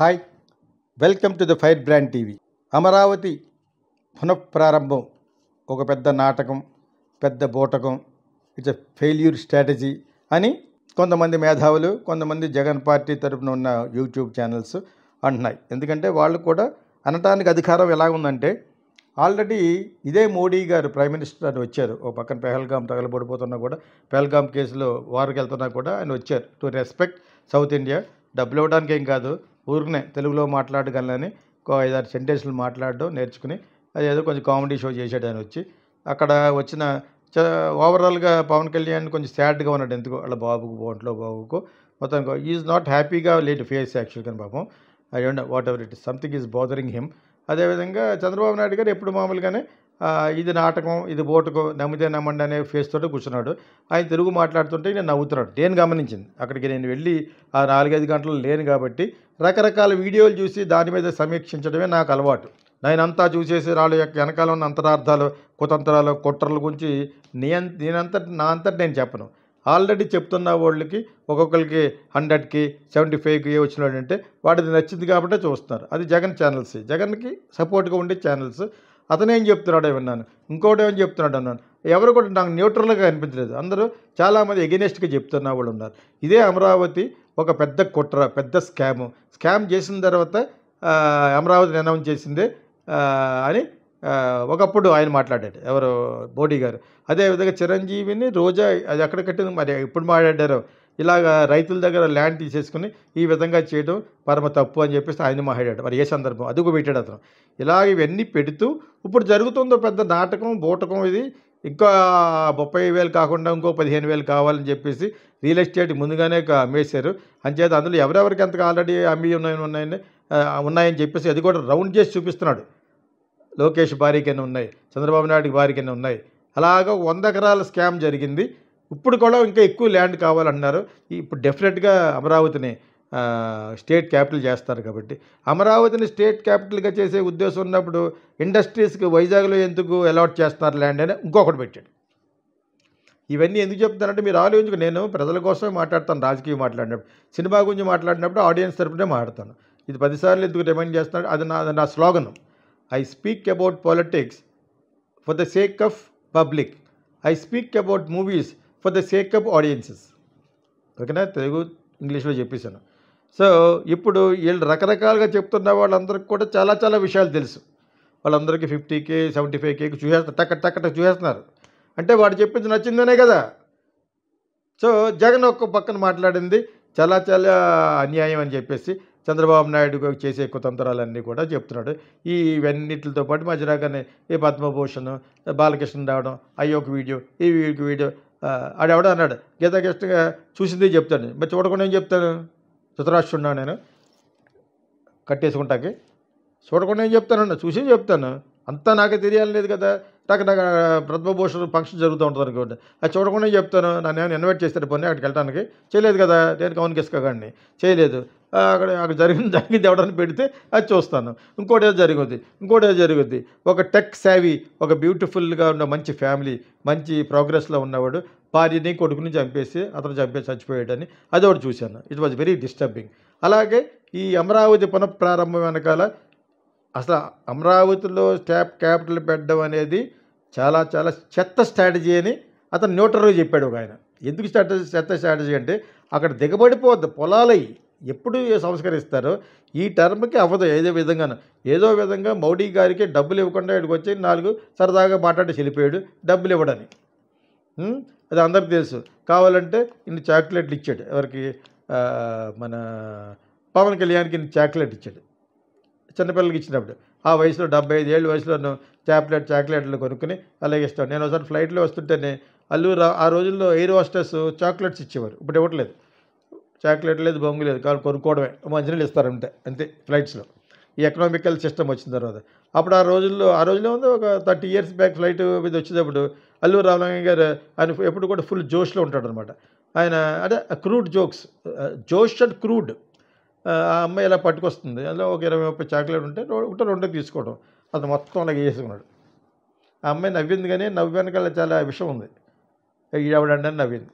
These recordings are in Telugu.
Hi, welcome to the fire brand TV. Amaravati పునఃప్రారంభం ఒక పెద్ద నాటకం, పెద్ద బూటకం, ఇట్స్ ఎ ఫెయిల్యూర్ స్ట్రాటజీ అని కొంతమంది మేధావులు, కొంతమంది జగన్ పార్టీ తరపున ఉన్న యూట్యూబ్ ఛానల్స్ అంటున్నాయి. ఎందుకంటే వాళ్ళు కూడా అనటానికి అధికారం ఎలా ఉందంటే, ఆల్రెడీ ఇదే మోడీ గారు ప్రైమ్ మినిస్టర్ అని వచ్చారు. ఓ పక్కన పెహల్గాం తగలబడిపోతున్నా కూడా, పెహల్గాం కేసులో వారికి వెళ్తున్నా కూడా ఆయన వచ్చారు టు రెస్పెక్ట్ సౌత్ ఇండియా. డబ్బులు ఇవ్వడానికి ఏం కాదు, ఊరికనే తెలుగులో మాట్లాడగలని ఒక 5-6 సెంటెన్స్లు మాట్లాడడం నేర్చుకుని అదేదో కొంచెం కామెడీ షో చేశాడు ఆయన వచ్చి. అక్కడ వచ్చిన ఓవరాల్గా పవన్ కళ్యాణ్ కొంచెం సాడ్గా ఉన్నాడు. ఎందుకో వాళ్ళ బాబుకు, ఒంట్లో బాబుకు మొత్తం ఈజ్ నాట్ హ్యాపీగా లేట్ ఫేస్ యాక్చువల్గా. పాపం I don't know what ever it is, something is bothering him. అదేవిధంగా చంద్రబాబు నాయుడు గారు ఎప్పుడు మామూలుగానే ఇది నాటకం, ఇది బోటుకో, నమ్మితే నమ్మండి అనే ఫేస్ తోటి కూర్చున్నాడు. ఆయన తెలుగు మాట్లాడుతుంటే నేను నవ్వుతున్నాడు. నేను గమనించింది, అక్కడికి నేను వెళ్ళి ఆ 4-5 గంటలు లేను కాబట్టి రకరకాల వీడియోలు చూసి దాని మీద సమీక్షించడమే నాకు అలవాటు. నేనంతా చూసేసి వాళ్ళ యొక్క వెనకాల ఉన్న అంతరార్థాలు, కుతంత్రాలు, కుట్రల గురించి నా అంతటి నేను చెప్పను. ఆల్రెడీ చెప్తున్న వాళ్ళకి ఒక్కొక్కరికి 100కి 75కి వచ్చినాడంటే వాడిది నచ్చింది కాబట్టి చూస్తున్నారు. అది జగన్ ఛానల్స్, జగన్కి సపోర్ట్గా ఉండే ఛానల్స్. అతనేం చెప్తున్నాడో విన్నాను, ఇంకోటి ఏమని చెప్తున్నాడు అన్నాను. ఎవరు కూడా నాకు న్యూట్రల్గా అనిపించలేదు. అందరూ చాలామంది ఎగెనిస్ట్గా చెప్తున్న వాళ్ళు ఉన్నారు. ఇదే అమరావతి ఒక పెద్ద కుట్ర, పెద్ద స్కామ్ చేసిన తర్వాత అమరావతిని అనౌన్స్ చేసిందే అని ఒకప్పుడు ఆయన మాట్లాడాడు, ఎవరు మోడీ గారు. అదేవిధంగా చిరంజీవిని రోజా అది ఎక్కడ కట్టింది మరి ఎప్పుడు మాట్లాడారో, ఇలాగ రైతుల దగ్గర ల్యాండ్ తీసేసుకుని ఈ విధంగా చేయడం పరమ తప్పు అని చెప్పేసి ఆయన మాట్లాడాడు. మరి ఏ సందర్భం అదుగు పెట్టాడు అతను. ఇలాగ ఇవన్నీ పెడుతూ ఇప్పుడు జరుగుతుందో పెద్ద నాటకం, బూటకం. ఇది ఇంకా 30,000 కాకుండా ఇంకో 15,000 కావాలని చెప్పేసి రియల్ ఎస్టేట్ ముందుగానే అమ్మేశారు. అంచేత అందులో ఎవరెవరికి ఎంతగా ఆల్రెడీ అమ్మి ఉన్నాయని చెప్పేసి అది కూడా రౌండ్ చేసి చూపిస్తున్నాడు. లోకేష్ భారీకైనా ఉన్నాయి, చంద్రబాబు నాయుడుకి భారీకైనా ఉన్నాయి. అలాగా 100 ఎకరాల స్కామ్ జరిగింది. ఇప్పుడు కూడా ఇంకా ఎక్కువ ల్యాండ్ కావాలన్నారు. ఇప్పుడు డెఫినెట్గా అమరావతిని స్టేట్ క్యాపిటల్ చేస్తారు కాబట్టి, అమరావతిని స్టేట్ క్యాపిటల్గా చేసే ఉద్దేశం ఉన్నప్పుడు ఇండస్ట్రీస్కి వైజాగ్లో ఎందుకు అలాట్ చేస్తున్నారు ల్యాండ్ అని ఇంకొకటి పెట్టాడు. ఇవన్నీ ఎందుకు చెప్తానంటే మీరు ఆలోచించుకో. నేను ప్రజల కోసమే మాట్లాడతాను, రాజకీయం మాట్లాడినప్పుడు, సినిమా గురించి మాట్లాడినప్పుడు ఆడియన్స్ తరపునే మాట్లాడతాను. ఇది 10 సార్లు ఎందుకు రిమైండ్ చేస్తున్నాడు, అది నా slogan. I speak about politics for the sake of public. I speak about movies for the sake of audiences. ఓకేనా, తెలుగు ఇంగ్లీష్లో చెప్పేశాను. సో ఇప్పుడు వీళ్ళు రకరకాలుగా చెప్తున్న వాళ్ళందరికీ కూడా చాలా చాలా విషయాలు తెలుసు. వాళ్ళందరికీ 50K 75K చూసేస్తారు, టక్క చూసేస్తున్నారు. అంటే వాడు చెప్పింది నచ్చిందనే కదా. సో జగన్ ఒక్క పక్కన మాట్లాడింది చాలా చాలా అన్యాయం అని చెప్పేసి చంద్రబాబు నాయుడు చేసే కుతంత్రాలన్నీ కూడా చెప్తున్నాడు. ఇవన్నిటితో పాటు మధ్యరాగానే ఈ పద్మభూషణ్, బాలకృష్ణ రావడం, అయ్యొక వీడియో, ఈ వీడియో ఆడెవడో అన్నాడు గీతాకృష్ణగా చూసింది చెప్తాను. మరి చూడకుండా ఏం చెప్తాను, ధృతరాష్ట్రుడున్నా నేను కట్టేసుకుంటాకి? చూడకుండా ఏం చెప్తానన్నా, చూసి చెప్తాను. అంతా నాకే తెలియాలి లేదు కదా. నాకు పద్మభూషణ్ ఫంక్షన్ జరుగుతూ ఉంటుంది అనుకోండి, అది చూడకుండా చెప్తాను. నన్ను ఏమైనా ఇన్వైట్ చేస్తారు పోనీ అక్కడికి వెళ్ళడానికి? చేయలేదు కదా. నేను కౌన్ కిస్కగాడిని చేయలేదు. అక్కడ జరిగింది ఎవడని పెడితే అది చూస్తాను. ఇంకోటి ఏదో జరుగుద్ది. ఒక టెక్ సేవీ, ఒక బ్యూటిఫుల్గా ఉన్న మంచి ఫ్యామిలీ, మంచి ప్రోగ్రెస్లో ఉన్నవాడు భార్యని కొడుకుని చంపేసి అతను చచ్చిపోయాడని అది ఒకటి చూశాను. It was very disturbing. అలాగే ఈ అమరావతి పునఃప్రారంభం వెనకాల అసలు అమరావతిలో క్యాపిటల్ పెట్టడం అనేది చాలా చాలా చెత్త స్ట్రాటజీ అని అతను న్యూట్రల్గా చెప్పాడు ఒక ఆయన. ఎందుకు చెత్త స్ట్రాటజీ అంటే అక్కడ దిగబడిపోద్ది పొలాలయ్యి. ఎప్పుడు సంస్కరిస్తారో ఈ టర్మ్కి అవ్వదు. ఏదో విధంగా మోడీ గారికి డబ్బులు ఇవ్వకుండా ఇక్కడికి వచ్చి 4 సరదాగా మాట్లాడి చెల్లిపోయాడు డబ్బులు ఇవ్వడానికి. అది అందరికీ తెలుసు. కావాలంటే ఇన్ని చాక్లెట్లు ఇచ్చాడు. ఎవరికి, మన పవన్ కళ్యాణ్కి ఇన్ని చాక్లెట్ ఇచ్చాడు చిన్నపిల్లలకి ఇచ్చినప్పుడు. ఆ వయసులో 75 ఏళ్ళ వయసులోనూ చాక్లెట్లు కొనుక్కుని అలాగే ఇస్తాడు. నేను ఒకసారి ఫ్లైట్లో వస్తుంటేనే ఆ రోజుల్లో ఎయిర్ హోస్టెస్ చాక్లెట్స్ ఇచ్చేవారు. ఇప్పుడు ఇవ్వట్లేదు. చాక్లెట్ లేదు, బొంగు లేదు, కావాలి కొనుక్కోవడమే. మంచినీళ్ళు ఇస్తారంటే అంతే ఫ్లైట్స్లో. ఈ ఎకనామికల్ సిస్టమ్ వచ్చిన తర్వాత అప్పుడు ఆ రోజుల్లో ఉంది ఒక 30 years బ్యాక్ ఫ్లైట్ మీద వచ్చేటప్పుడు అల్లు రామలింగయ్య గారు ఆయన ఎప్పుడు కూడా ఫుల్ జోష్లో ఉంటాడు అనమాట. ఆయన అదే క్రూడ్ జోక్స్, జోష్ అండ్ క్రూడ్. ఆ అమ్మాయి ఇలా పట్టుకొస్తుంది, అందులో ఒక 20-30 చాక్లెట్ ఉంటే ఒకటి 2 తీసుకోవడం. అది మొత్తం అలాగే వేసుకున్నాడు. ఆ అమ్మాయి నవ్వింది, కానీ నవ్వు వెనకాల చాలా విషయం ఉంది. ఈడవడండి అని నవ్వింది.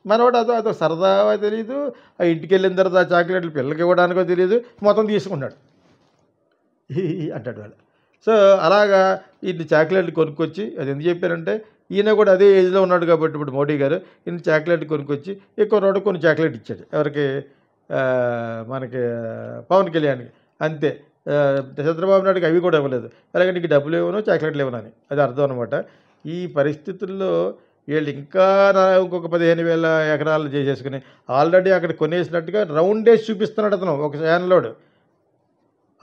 మనవాడు అదో సరదా తెలియదు. ఆ ఇంటికి వెళ్ళిన తర్వాత ఆ చాక్లెట్లు పిల్లలకి ఇవ్వడానికో తెలియదు, మొత్తం తీసుకున్నాడు అంటాడు వాళ్ళు. సో అలాగా ఇన్ని చాక్లెట్లు కొనుక్కొచ్చి, అది ఎందుకు చెప్పారంటే ఈయన కూడా అదే ఏజ్లో ఉన్నాడు కాబట్టి ఇప్పుడు మోడీ గారు ఇన్ని చాక్లెట్లు కొనుక్కొచ్చి ఎక్కువ రోడ్డు కొన్ని చాక్లెట్ ఇచ్చాడు ఎవరికి, మనకి పవన్ కళ్యాణ్కి. అంతే. చంద్రబాబు నాయుడుకి అవి కూడా ఇవ్వలేదు. అలాగే నీకు డబ్బులు ఇవ్వను, చాక్లెట్లు ఇవ్వనని. అది అర్థం అనమాట. ఈ పరిస్థితుల్లో వీళ్ళు ఇంకా ఇంకొక 15,000 ఎకరాలు చేసేసుకుని ఆల్రెడీ అక్కడ కొనేసినట్టుగా రౌండేసి చూపిస్తున్నాడు అతను ఒక ఛానల్లోడు.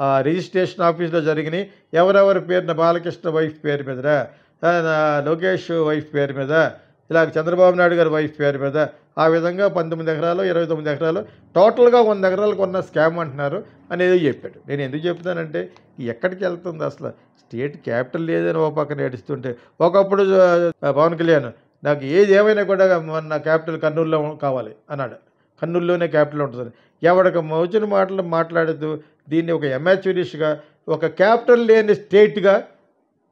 ఆ రిజిస్ట్రేషన్ ఆఫీస్లో జరిగినాయి ఎవరెవరి పేరున, బాలకృష్ణ వైఫ్ పేరు మీదరా, లోకేష్ వైఫ్ పేరు మీద, ఇలా చంద్రబాబు నాయుడు గారి వైఫ్ పేరు మీద, ఆ విధంగా 19 ఎకరాలు 29 ఎకరాలు టోటల్గా 100 ఎకరాలు కొన్న స్కామ్ అంటున్నారు అనేది చెప్పాడు. నేను ఎందుకు చెప్తానంటే ఎక్కడికి వెళ్తుంది అసలు, స్టేట్ క్యాపిటల్ లేదని ఓ పక్కన ఏడుస్తుంటే, ఒకప్పుడు పవన్ కళ్యాణ్ నాకు ఏది ఏమైనా కూడా మన క్యాపిటల్ కర్నూలులో కావాలి అన్నాడు. కర్నూలులోనే క్యాపిటల్ ఉంటుంది. ఎవడికి మౌచిన మాటలు మాట్లాడుతూ దీన్ని ఒక అమాచ్యూరిస్ట్గా, ఒక క్యాపిటల్ లేని స్టేట్గా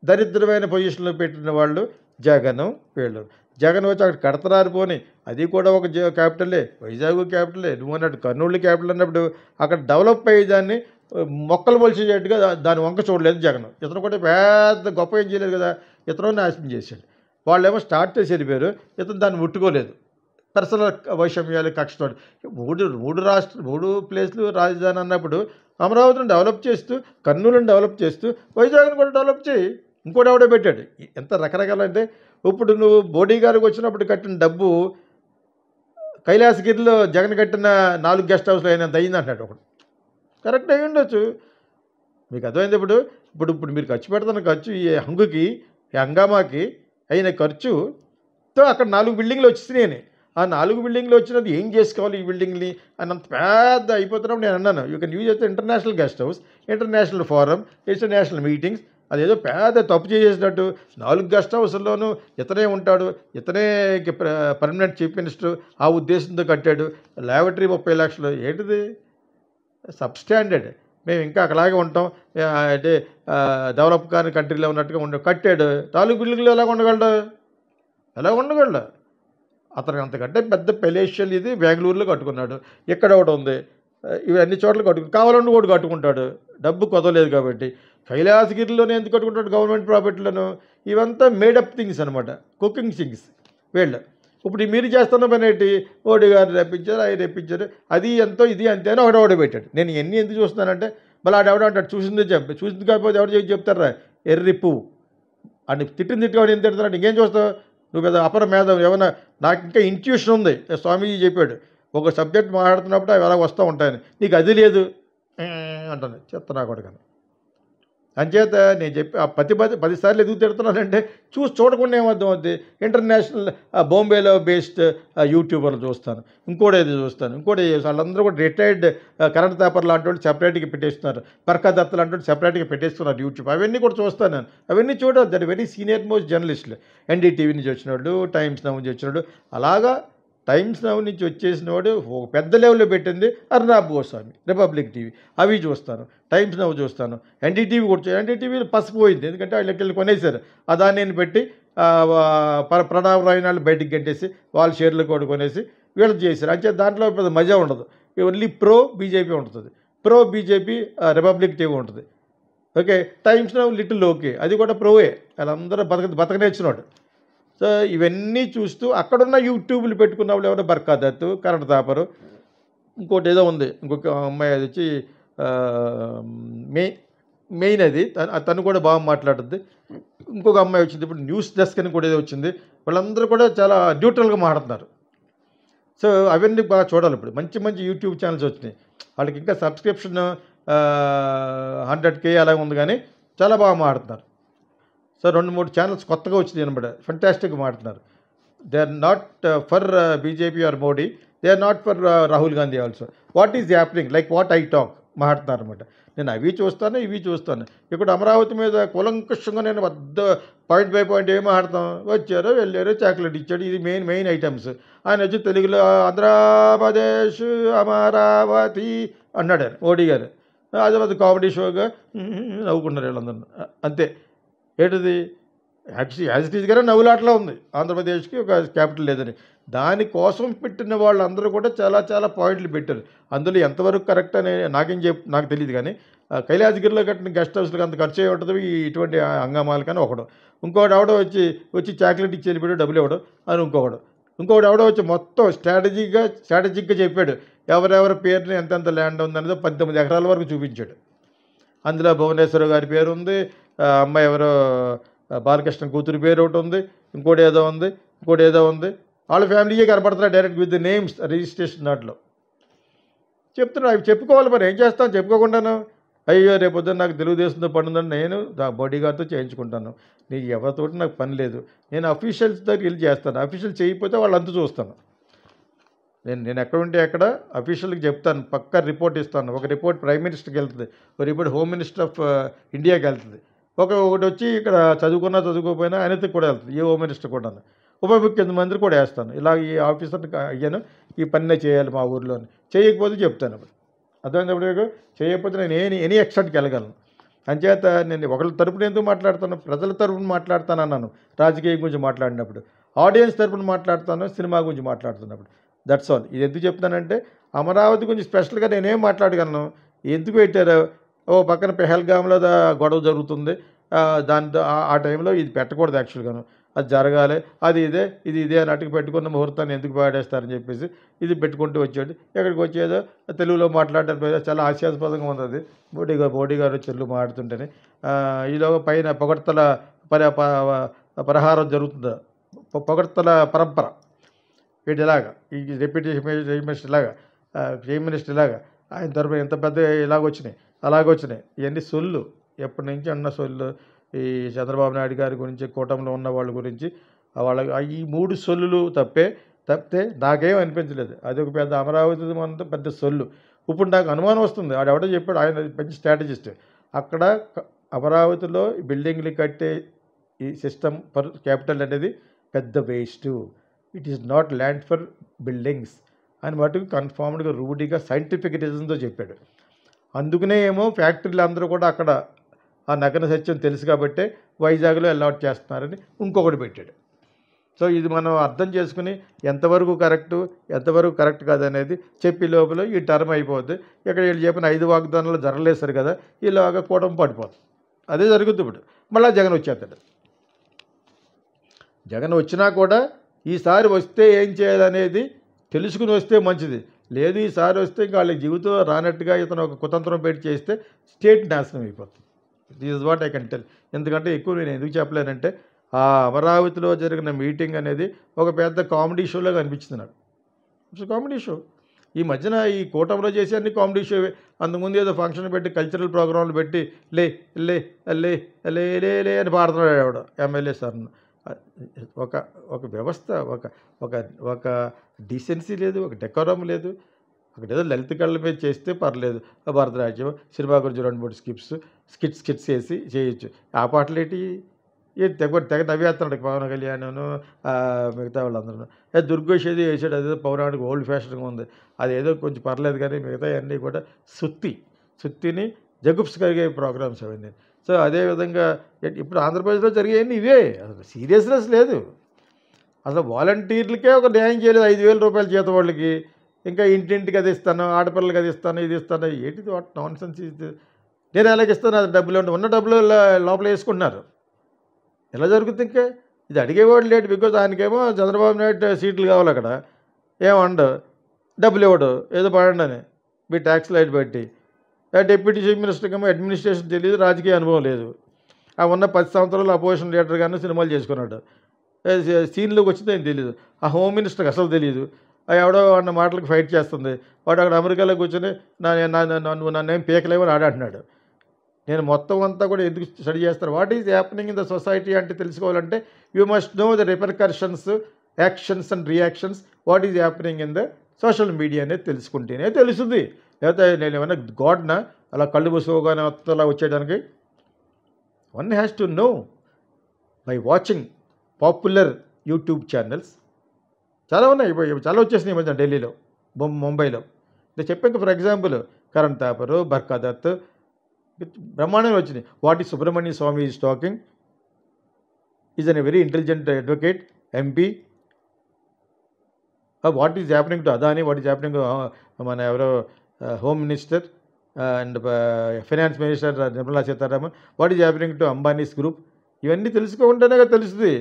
దరిద్రమైన పొజిషన్లో పెట్టిన వాళ్ళు జగన్. వీళ్ళు జగన్ వచ్చి అక్కడ కడతరారు పోని, అది కూడా ఒక క్యాపిటలే, వైజాగ్ క్యాపిటలే, నువ్వు అన్నట్టు కర్నూలు క్యాపిటల్ అన్నప్పుడు అక్కడ డెవలప్ అయ్యేదాన్ని మొక్కలు మొలిచేటట్టుగా దాని వంక చూడలేదు జగన్. ఇతను కూడా పెద్ద గొప్ప ఏం చేయలేదు కదా, ఇతను నాశనం చేశాడు. వాళ్ళేమో స్టార్ట్ చేసి వెళ్ళిపోయారు, ఇతను దాన్ని ముట్టుకోలేదు. పర్సనల్ వైషమ్యాలు, కక్షతో మూడు ప్లేస్లు రాజధాని అన్నప్పుడు అమరావతిని డెవలప్ చేస్తూ, కర్నూలుని డెవలప్ చేస్తూ, వైజాగ్ని కూడా డెవలప్ చేయి. ఇంకోటి ఎవడో పెట్టాడు. ఎంత రకరకాల అంటే, ఇప్పుడు నువ్వు మోడీ గారికి వచ్చినప్పుడు కట్టిన డబ్బు కైలాసగిరిలో జగన్ కట్టిన 4 గెస్ట్ హౌస్లు అయినంత అయింది అంటాడు ఒకడు. కరెక్ట్ అయ్యి ఉండొచ్చు. మీకు అర్థమైంది. ఇప్పుడు ఇప్పుడు ఇప్పుడు మీరు ఖర్చు పెడుతున్న ఖర్చు, ఈ హంగుకి, ఈ హంగామాకి అయిన ఖర్చుతో అక్కడ 4 బిల్డింగ్లు వచ్చేసినాయని. ఆ 4 బిల్డింగ్లు వచ్చినది ఏం చేసుకోవాలి ఈ బిల్డింగ్ని అని అంత పెద్ద అయిపోతున్నప్పుడు నేను అన్నాను, యూ కెన్ యూజ్ అయితే international guest house, international forum, international meetings. అదేదో పెద్ద తప్పు చేసేసినట్టు 4 గెస్ట్ హౌస్ల్లోనూ ఇతనే ఉంటాడు, ఇతనే పర్మనెంట్ చీఫ్ మినిస్టర్, ఆ ఉద్దేశంతో కట్టాడు. ల్యాబొరేటరీ 30 లక్షలు ఏంటిది, సబ్స్టాండర్డ్. మేము ఇంకా అక్కలాగే ఉంటాం అంటే డెవలప్ కాని కంట్రీలో ఉన్నట్టుగా కట్టాడు. 4 బిల్డింగ్లు ఎలా ఉండగలడు అతను. అంతకంటే పెద్ద పెలేషియల్ ఇది బెంగళూరులో కట్టుకున్నాడు, ఇక్కడ ఒకటి ఉంది, ఇవన్నీ చోట్ల కావాలంటే కూడా కట్టుకుంటాడు, డబ్బు కొదవలేదు కాబట్టి. కైలాసగిరిలోనే ఎందుకు కట్టుకుంటాడు గవర్నమెంట్ ప్రాపర్టీలను? ఇవంతా మేడప్ థింగ్స్ అనమాట, కుకింగ్ థింగ్స్ వీళ్ళు. ఇప్పుడు మీరు చేస్తున్న పని ఏంటి, మోడీ గారు రప్పించారు, అవి రప్పించారు, అది ఎంతో ఇది అంతే అని ఒకడెవడో పెట్టాడు. నేను ఎన్ని ఎందుకు చూస్తున్నానంటే, మళ్ళీ ఆడెవడో అంటాడు చూసిందే చూసింది కాకపోతే ఎవరు చెప్తారా, ఎర్రి పువ్వు అని తిట్టువాడు ఏం తిడతాడు, ఇంకేం చూస్తావు నువ్వు పెద్ద అపర మేధం ఏమన్నా. నాకు ఇంకా ఇంట్యూషన్ ఉంది, స్వామీజీ చెప్పాడు, ఒక సబ్జెక్ట్ మాట్లాడుతున్నప్పుడు అవి ఎలా వస్తూ ఉంటాయని, నీకు అది లేదు అంటాను. చెప్తా నా కొడుకని. అంచేత నేను చెప్పి ఆ 10 సార్లు ఎందుకు తిడుతున్నానంటే, చూడకుండా ఏమర్థం అవుద్ది. ఇంటర్నేషనల్ బాంబేలో బేస్డ్ యూట్యూబర్లు చూస్తాను, ఇంకోటి వాళ్ళందరూ కూడా రిటైర్డ్ కరెంట్ పేపర్ లాంటి వాళ్ళు సెపరేట్గా పెట్టేస్తున్నారు, బర్ఖాదత్ లాంటి వాళ్ళు సెపరేట్గా పెట్టేస్తున్నారు యూట్యూబ్. అవన్నీ కూడా చూస్తాను నేను. అవన్నీ చూడదు, దట్ వెరీ సీనియర్ మోస్ట్ జర్నలిస్టులు. ఎన్డీటీవీ నుంచి వచ్చినాడు, టైమ్స్ నౌ నుంచి వచ్చినాడు. అలాగా టైమ్స్ నౌ నుంచి వచ్చేసిన వాడు ఒక పెద్ద లెవెల్లో పెట్టింది అర్నాబ్ గోస్వామి, రిపబ్లిక్ టీవీ, అవి చూస్తాను. టైమ్స్ నౌ చూస్తాను. ఎన్డీటీవీ కూడా ఎన్డీటీవీ పసిపోయింది, ఎందుకంటే వాళ్ళకి వెళ్ళి కొనేశారు. దాన్ని నేను పెట్టి ప్రణవ్ రాయనాళ్ళు బయటికి గంటేసి వాళ్ళ షేర్లు కూడా కొనేసి వీళ్ళు చేశారు. అంటే దాంట్లో పెద్ద మజా ఉండదు. ఓన్లీ ప్రో బీజేపీ ఉంటుంది, ప్రో బీజేపీ రిపబ్లిక్ టీవీ ఉంటుంది. Okay, times now little okay, అది కూడా ప్రోవే, వాళ్ళందరూ బతకనేచ్చినాడు. సో ఇవన్నీ చూస్తూ అక్కడున్న యూట్యూబ్లు పెట్టుకున్న వాళ్ళు ఎవరో బర్ఖాదత్, కరెంట్ తాపరు, ఇంకోటి ఏదో ఉంది, ఇంకొక అమ్మాయి అది వచ్చి మెయిన్ అది తను కూడా బాగా మాట్లాడుతుంది. ఇంకొక అమ్మాయి వచ్చింది ఇప్పుడు న్యూస్ డెస్క్ అని కూడా ఏదో వచ్చింది. వాళ్ళందరూ కూడా చాలా న్యూట్రల్గా మాట్లాడుతున్నారు. సో అవన్నీ బాగా చూడాలి. ఇప్పుడు మంచి మంచి యూట్యూబ్ ఛానల్స్ వచ్చినాయి, వాళ్ళకి ఇంకా సబ్స్క్రిప్షన్ 100K అలా ఉంది, కానీ చాలా బాగా మాట్లాడుతున్నారు. సో 2-3 ఛానల్స్ కొత్తగా వచ్చింది అనమాట, ఫంటాస్టిక్గా మాట్లాడుతున్నారు. They are not for BJP or Modi, they are not for Rahul Gandhi also. What is happening, like what I talk మాట్లాడుతున్నారు అనమాట. నేను అవి చూస్తాను, ఇవి చూస్తాను. ఇక్కడ అమరావతి మీద కూలంకషంగా నేను పాయింట్ బై పాయింట్ ఏం మాట్లాడతాం, వచ్చారు వెళ్ళారు చాక్లెట్ ఇచ్చాడు, ఇది మెయిన్ ఐటమ్స్. ఆయన వచ్చి తెలుగులో ఆంధ్రప్రదేశ్ అమరావతి అన్నాడు ఆయన మోడీ గారు. అది కామెడీ షోగా నవ్వుకున్నారు వీళ్ళందరూ. అంతే. ఏంటిది, యాజ్ ఇట్ ఈజ్గానే నవ్వులాటలా ఉంది ఆంధ్రప్రదేశ్కి ఒక క్యాపిటల్ లేదని. దానికోసం పెట్టిన వాళ్ళందరూ కూడా చాలా చాలా పాయింట్లు పెట్టారు. అందులో ఎంతవరకు కరెక్ట్ అని నాకు తెలియదు కానీ కైలాసగిరిలో కట్టిన గెస్ట్ హౌస్లకు అంత ఖర్చు అయ్యి ఉంటుంది ఇటువంటి హంగామాలు కానీ ఒకడు. ఇంకోటి ఎవడో వచ్చి చాక్లెట్ ఇచ్చి వెళ్ళిపోయాడు డబ్బులు ఇవ్వడం అని ఇంకొకటి ఎవడో వచ్చి మొత్తం స్ట్రాటజిక్గా చెప్పాడు ఎవరెవరి పేరుని ఎంతెంత ల్యాండ్ ఉందనేది 18 ఎకరాల వరకు చూపించాడు. అందులో భువనేశ్వర్ గారి పేరు ఉంది, అమ్మాయి ఎవరో బాలకృష్ణ కూతురి పేరు ఒకటి ఉంది, ఇంకోటి ఏదో ఉంది. వాళ్ళ ఫ్యామిలీయే కనపడుతున్నాయి direct with the names registration దాంట్లో చెప్తున్నా. అవి చెప్పుకోవాలి, మరి ఏం చేస్తాను చెప్పుకోకుండాను. అయ్యో రేపొద్దున నాకు తెలుగుదేశంతో పని ఉందని నేను బాడీ గార్డ్తో చేయించుకుంటాను. నీకు ఎవరితోటి నాకు పని లేదు. నేను అఫీషియల్స్ దగ్గరికి వెళ్ళి చేస్తాను. అఫీషియల్ చేయకపోతే వాళ్ళంతా చూస్తాను. నేను ఎక్కడ ఉంటే అక్కడ అఫీషియల్కి చెప్తాను, పక్కా రిపోర్ట్ ఇస్తాను. ఒక రిపోర్ట్ ప్రైమ్ మినిస్టర్కి వెళ్తుంది, ఒక రిపోర్ట్ హోమ్ మినిస్టర్ ఆఫ్ ఇండియాకి వెళ్తుంది, ఒకటి వచ్చి ఇక్కడ చదువుకోకపోయినా ఆయనతో కూడా వెళ్తుంది, ఏ హోమ్ మినిస్టర్ కూడా. ఉప ముఖ్యమంత్రి కూడా వేస్తాను. ఇలా ఈ ఆఫీసర్కి అయ్యాను ఈ పనినే చేయాలి మా ఊర్లోని. చేయకపోతే చెప్తాను. అప్పుడు అర్థమైనప్పుడు చేయకపోతే నేను ఎనీ ఎక్స్టెంట్కి వెళ్ళగలను. అంచేత నేను ఒకళ్ళ తరపున ఎందుకు మాట్లాడతాను, ప్రజల తరపున మాట్లాడతాను అన్నాను. రాజకీయం గురించి మాట్లాడినప్పుడు, ఆడియన్స్ తరపున మాట్లాడతాను, సినిమా గురించి మాట్లాడుతున్నప్పుడు. That's all. ఇది ఎందుకు చెప్తానంటే అమరావతి గురించి స్పెషల్గా నేనేం మాట్లాడగలను. ఎందుకు పెట్టారు, పక్కన పెహల్గామ్లో గొడవ జరుగుతుంది, దాంతో ఆ టైంలో ఇది పెట్టకూడదు యాక్చువల్గాను, అది జరగాలి, అది ఇదే అన్నట్టుగా పెట్టుకున్న ముహూర్తాన్ని ఎందుకు పాడేస్తారని చెప్పేసి ఇది పెట్టుకుంటూ వచ్చాడు. ఎక్కడికి వచ్చేదో తెలుగులో మాట్లాడడానికి చాలా హాస్యాస్పదంగా ఉంది. అది మోడీ గారు తెలుగు మాట్లాడుతుంటేనే ఈలోగా పైన పొగడ్తల ప్రహారం జరుగుతుంది, పొగడ్తల పరంపర. వీటిలాగా ఈ డిప్యూటీ చీఫ్ మినిస్టర్ ఇలాగా ఆయన తరపున ఎంత పెద్ద అలాగొచ్చినాయి. ఇవన్నీ సొల్లు, ఎప్పటి నుంచి అన్న సొల్లు. ఈ చంద్రబాబు నాయుడు గారి గురించి, కూటమిలో ఉన్న వాళ్ళ గురించి ఈ 3 సొల్లులు తప్పితే నాకేం అనిపించలేదు. అది ఒక పెద్ద అమరావతి అంతా పెద్ద సొల్లు. ఇప్పుడు నాకు అనుమానం వస్తుంది, ఆడెవడో చెప్పాడు, ఆయన మంచి స్ట్రాటజిస్ట్. అక్కడ అమరావతిలో బిల్డింగ్లు కట్టే ఈ సిస్టమ్ ఫర్ క్యాపిటల్ అనేది పెద్ద waste. It is not land for buildings అని మటుకు కన్ఫామ్డ్గా రూఢిగా సైంటిఫిక్ రీజన్తో చెప్పాడు. అందుకనే ఏమో ఫ్యాక్టరీలు అందరూ కూడా అక్కడ ఆ నగ్న సత్యం తెలుసు కాబట్టే వైజాగ్లో అలాట్ చేస్తున్నారని ఇంకొకటి పెట్టాడు. సో ఇది మనం అర్థం చేసుకుని ఎంతవరకు కరెక్ట్ కాదనేది చెప్పి లోపల ఈ టర్మ్ అయిపోద్ది. ఇక్కడ వీళ్ళు చెప్పిన 5 వాగ్దానాలు జరగలేసారు కదా, ఇలాగా కూటమి పడిపోతుంది. అదే జరుగుతుంది. ఇప్పుడు మళ్ళీ జగన్ వచ్చేస్తాడు. జగన్ వచ్చినా కూడా ఈసారి వస్తే ఏం చేయాలనేది తెలుసుకుని వస్తే మంచిది. లేదు ఈసారి వస్తే ఇంకా వాళ్ళ జీవితం రానట్టుగా ఇతను ఒక కుతంత్రం పెట్టి చేస్తే స్టేట్ నాశనం అయిపోతుంది. This is what I can tell. ఎందుకంటే ఎక్కువ నేను ఎందుకు చెప్పలేనంటే ఆ అమరావతిలో జరిగిన మీటింగ్ అనేది ఒక పెద్ద కామెడీ షోలాగా అనిపించింది నాకు. It's comedy show. ఈ మధ్యన ఈ కూటమిలో చేసే అన్ని కామెడీ షోవే. అంతకుముందు ఏదో ఫంక్షన్ పెట్టి కల్చరల్ ప్రోగ్రాంలు పెట్టి లే లే లే లే లే లే అని పాడుతున్నాడు ఆవిడ ఎమ్మెల్యే సార్ను. ఒక వ్యవస్థ, ఒక డీసెన్సీ లేదు, ఒక డెకోరం లేదు. అక్కడ ఏదో లలిత కళ్ళ మీద చేస్తే పర్లేదు, భరతనాట్యం సినిమా గురించి 2-3 స్కిట్స్ వేసి చేయొచ్చు. ఆ పాటలు ఏంటి తెగ నవ్వేస్తున్నాడు పవన్ కళ్యాణ్ మిగతా వాళ్ళందరూ. దుర్గోష్ వేసాడు, అదేదో పౌరాణిక ఓల్డ్ ఫ్యాషన్గా ఉంది, అదేదో కొంచెం పర్లేదు. కానీ మిగతా అన్నీ కూడా సుత్తిని జగుప్స్ కలిగే ప్రోగ్రామ్స్ అవన్నీ. సో అదేవిధంగా ఇప్పుడు ఆంధ్రప్రదేశ్లో జరిగేవన్నీ ఇవే. అసలు సీరియస్నెస్ లేదు. అసలు వాలంటీర్లకే ఒక న్యాయం చేయలేదు. 5,000 రూపాయలు జీతం వాళ్ళకి, ఇంకా ఇంటింటికి అది ఇస్తాను, ఆడపిల్లలకి అది ఇస్తాను, ఇది ఇస్తాను. ఏంటిది వాట్ నాన్ సెన్స్ ఇది? నేను ఎలాగ ఇస్తాను? అది డబ్బులు ఉన్న డబ్బులు లోపల వేసుకుంటున్నారు. ఎలా జరుగుతుంది? ఇంకా ఇది అడిగేవాడు లేడు. బికాజ్ ఆయనకేమో చంద్రబాబు నాయుడు సీట్లు కావాలి. అక్కడ ఏమండు డబ్బులు ఇవ్వడు, ఏదో పడండి అని మీ ట్యాక్స్ లైట్ బట్టి. డిప్యూటీ చీఫ్ మినిస్టర్కి ఏమో అడ్మినిస్ట్రేషన్ తెలియదు, రాజకీయ అనుభవం లేదు. ఆ ఉన్న 10 సంవత్సరాలు అపోజిషన్ లీడర్గానే సినిమాలు చేసుకున్నాడు. సీన్లోకి వచ్చింది ఆయన తెలియదు. ఆ హోమ్ మినిస్టర్కి అసలు తెలియదు. ఎవడో అన్న మాటలకు ఫైట్ చేస్తుంది. వాడు అక్కడ అమెరికాలో కూర్చొని నన్నేం పీకలేమని ఆడంటున్నాడు. నేను మొత్తం అంతా కూడా ఎందుకు స్టడీ చేస్తాను, what is happening in the society అంటే తెలుసుకోవాలంటే you must know the repercussions, actions and reactions, what is happening in the social media అనేది తెలుసుకుంటేనే తెలుస్తుంది. లేకపోతే నేను ఏమన్నా గాడ్నా అలా కళ్ళు మూసుకోగానే అలా వచ్చేయడానికి? One has to know by watching popular YouTube channels. చాలా ఉన్నాయి, చాలా వచ్చేసినాయి ఈ మధ్య ఢిల్లీలో, ముంబైలో. నేను చెప్పాను ఫర్ ఎగ్జాంపుల్ కరణ్ థాపర్, బర్ఖాదత్ బ్రహ్మాండంగా వచ్చినాయి. వాట్ ఈ Subramanya Swamy is talking, is an very intelligent advocate, MP. What is happening to Adani, what is happening to మన ఎవరో home minister and finance minister Nirmala Sitharaman, what is happening to Ambani's group, ఇవన్నీ తెలుసుకోకుండానే తెలుస్తుంది.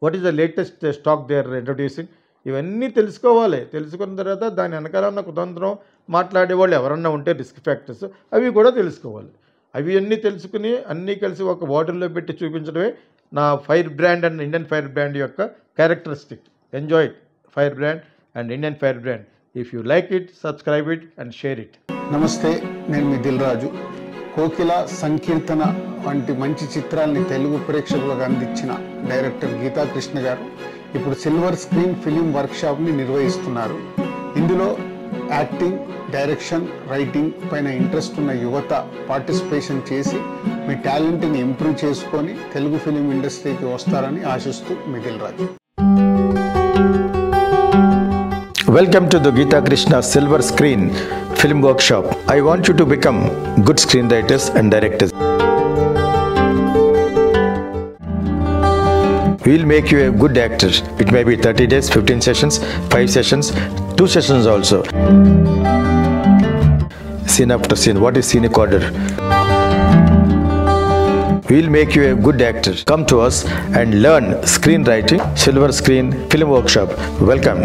What is the latest stock they are introducing, ఇవన్నీ తెలుసుకోవాలి. తెలుసుకున్న తర్వాత దాని వెనకాల ఉన్న కుతంత్రం మాట్లాడేవాళ్ళు ఎవరన్నా ఉంటే రిస్క్ ఫ్యాక్టర్స్ అవి కూడా తెలుసుకోవాలి. అవి అన్నీ తెలుసుకుని అన్నీ కలిసి ఒక బాటిల్లో పెట్టి చూపించడమే నా fire brand and Indian fire brand యొక్క characteristic. Enjoy fire brand and Indian fire brand. If you like it, subscribe it and share it. నమస్తే, నేను మీ దిల్ రాజు. కోకిల, సంకీర్తన వంటి మంచి చిత్రాల్ని తెలుగు ప్రేక్షకులకు అందించిన డైరెక్టర్ గీతా కృష్ణ గారు ఇప్పుడు సిల్వర్ స్క్రీన్ ఫిలిం వర్క్షాప్ని నిర్వహిస్తున్నారు. ఇందులో యాక్టింగ్, డైరెక్షన్, రైటింగ్ పైన ఇంట్రెస్ట్ ఉన్న యువత పార్టిసిపేషన్ చేసి మీ టాలెంట్ని ఇంప్రూవ్ చేసుకొని తెలుగు ఫిలిం ఇండస్ట్రీకి వస్తారని ఆశిస్తూ మీ Dil Raju. Welcome to the Geeta Krishna Silver Screen Film Workshop. I want you to become good screenwriters and directors. We will make you a good actor. It may be 30 days, 15 sessions, 5 sessions, 2 sessions also. Scene after scene. What is scenic order? We will make you a good actor. Come to us and learn screenwriting. Silver Screen Film Workshop. Welcome.